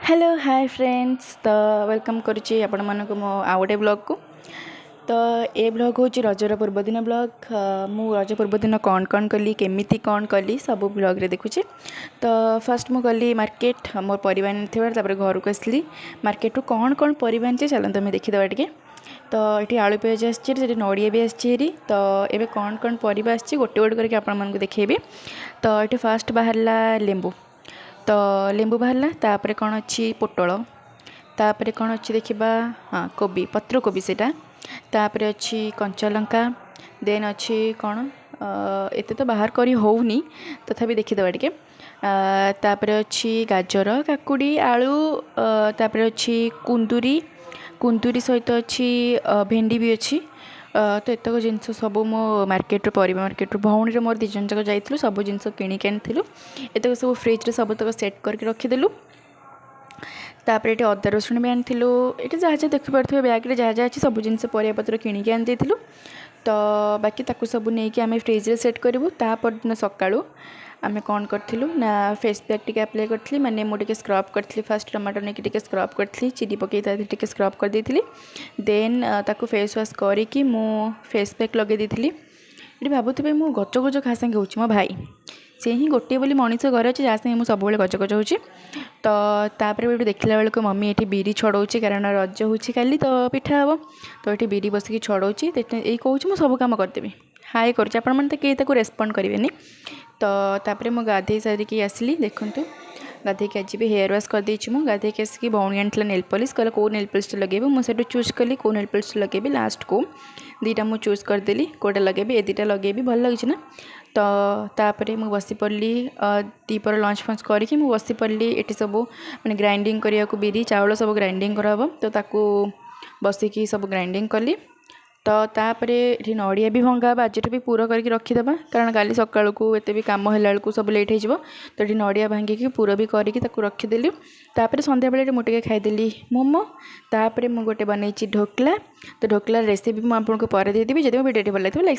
Hello hi friends तो welcome करुच्ची आपण मानक मो आउ गोटे ब्लॉग को। तो ये ब्लॉग हूँ रजर पूर्वदिन ब्लॉग। मु रज पूर्वदिन कौन कौन कली केमिति कौन कली सब ब्लॉग रे देखुची। तो फर्स्ट मु गली मार्केट मोर परिवार थी घर को आसली मार्केट रू कौन कौन परिवार चे चलते हमें देखीदे टे। तो ये आलू पियाज आसी नड़िया भी आसी। तो ये कौन कौन परिवा आसी गोटे गोटे करके आपण मानक देखिए। तो ये फास्ट बाहरला लेंबू। तो लेंबू बाहरला तापर कौन अच्छी पोटल तापर कौन अच्छी देखा हाँ कोबी पत्र कोबी सेटा तापर अच्छी कंचा लंका देन अच्छी कौन एत तो बाहर करी होनी तथापि देखीदे टे। तापर अच्छी गाजर काकुड़ी आलू तापर अच्छी कुंदुरी कुंदुरी सहित अच्छी भेंडी भी अच्छी। तो एतक जिनस सब मो मार्केट परिवा मार्केट भौणी मोर दिजन जाक जाइलु सब जिन किणिक आनी एतक सब फ्रिज सब तक सेट करके रखीदेलु। तापर ये अदा रसुण भी आनी ये जहाँ जहाँ देखिपे बैग्रे जहाँ जहाँ अच्छी सब जिन परिवापत्र किणिक आनी तो बाकी ताकू सब नहीं आम फ्रिज सेट करूँ। तापर सकाळू आमे कौन करूँ ना फेस पैक टी अप्लाई करी माने मुझे स्क्रब करी फास्ट टमाटो नहीं टे स्क्रब करी चिली पकई टे स्क्रब कर देती देन ताकू फेस वाश करी मु फेस पैक लगे देती। ये भावुवे मु गच गच क्या सागे हो भाई से ही गोटे बोली मनीष घर अच्छे जहाँ संगे सब गच गच हो। तो तापर देखला बेलू को मम्मी ये बिरी छड़ाऊँगी कारण रज हो तो पिठा हम तो ये बिरी बसिक छड़ाऊँगी ये कहूँ मुझे सब कम करदेवि हाई करें तो कई रेस्पॉन्ड करेंगे। तो तापर मु गाधे सारिकी आसली देखूँ गाधे आज भी हेयर वाश कर देची मु गाधे आसिक भौणी आनी नेल पॉलिश कहला कौ नेल पॉलिश लगे मुझे चूज कली कौ नेल पॉलिश लगे लास्ट को दीटा मु चूज करदेली कौटा लगे ये दीटा लगे भल लगी ना। तो तापर मु बसी पड़ी दीपर लंच फंच करके मु बसी पड़ी ये सब मैंने ग्राइंडिंग करने को बिरी चाउल सब ग्राइंडिंग करहब तो ताकू बसिकी सब ग्राइंडिंग कली। तो तापर ये नड़िया भी भंगा आज भी पूरा करके रखीदे कारण काली सकाल को एत भी कम है सब लेट हो तो ये नड़िया भांगिकी पूरा भी करके रखीदेली। तापर संध्या बेले मुझे खाईदेली मोमो तापर मुझे गोटे बनई ढोकला। तो ढोकला रेसिपी मुझे आपको पर देदेवी जब वीडियो भल लगे लाइक